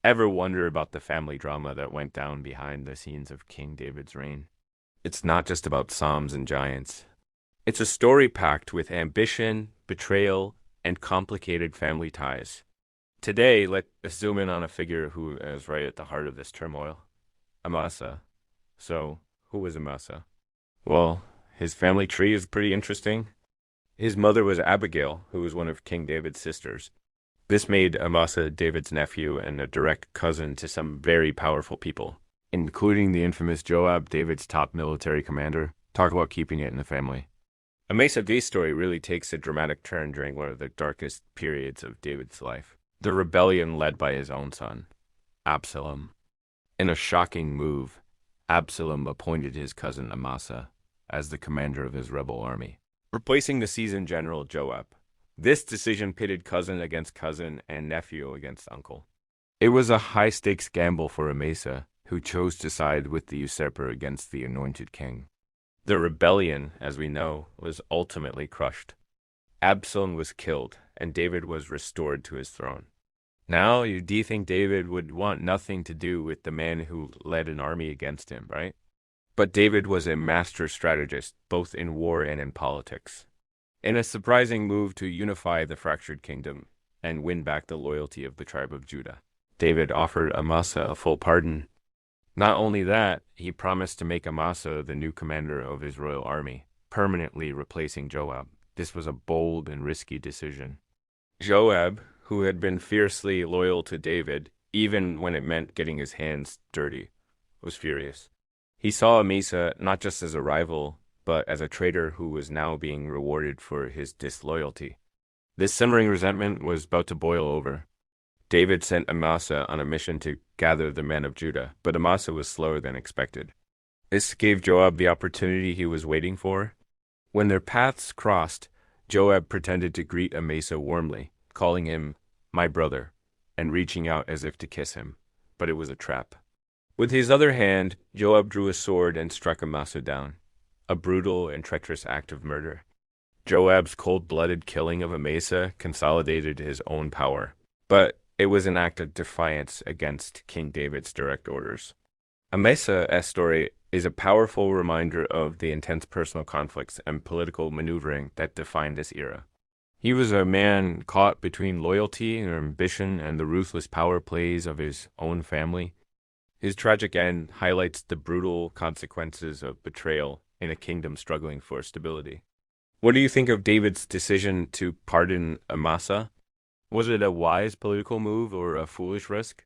Ever wonder about the family drama that went down behind the scenes of King David's reign? It's not just about psalms and giants. It's a story packed with ambition, betrayal, and complicated family ties. Today, let's zoom in on a figure who is right at the heart of this turmoil, Amasa. So, who was Amasa? Well, his family tree is pretty interesting. His mother was Abigail, who was one of King David's sisters. This made Amasa David's nephew and a direct cousin to some very powerful people, including the infamous Joab, David's top military commander. Talk about keeping it in the family. Amasa D's story really takes a dramatic turn during one of the darkest periods of David's life. The rebellion led by his own son, Absalom. In a shocking move, Absalom appointed his cousin Amasa as the commander of his rebel army, replacing the seasoned general Joab. This decision pitted cousin against cousin and nephew against uncle. It was a high-stakes gamble for Amasa, who chose to side with the usurper against the anointed king. The rebellion, as we know, was ultimately crushed. Absalom was killed, and David was restored to his throne. Now, do you think David would want nothing to do with the man who led an army against him, right? But David was a master strategist, both in war and in politics. In a surprising move to unify the fractured kingdom and win back the loyalty of the tribe of Judah, David offered Amasa a full pardon. Not only that, he promised to make Amasa the new commander of his royal army, permanently replacing Joab. This was a bold and risky decision. Joab, who had been fiercely loyal to David, even when it meant getting his hands dirty, was furious. He saw Amasa not just as a rival, but as a traitor who was now being rewarded for his disloyalty. This simmering resentment was about to boil over. David sent Amasa on a mission to gather the men of Judah, but Amasa was slower than expected. This gave Joab the opportunity he was waiting for. When their paths crossed, Joab pretended to greet Amasa warmly, calling him my brother, and reaching out as if to kiss him, but it was a trap. With his other hand, Joab drew a sword and struck Amasa down, a brutal and treacherous act of murder. Joab's cold-blooded killing of Amasa consolidated his own power, but it was an act of defiance against King David's direct orders. Amasa's story is a powerful reminder of the intense personal conflicts and political maneuvering that defined this era. He was a man caught between loyalty and ambition and the ruthless power plays of his own family. His tragic end highlights the brutal consequences of betrayal in a kingdom struggling for stability. What do you think of David's decision to pardon Amasa? Was it a wise political move or a foolish risk?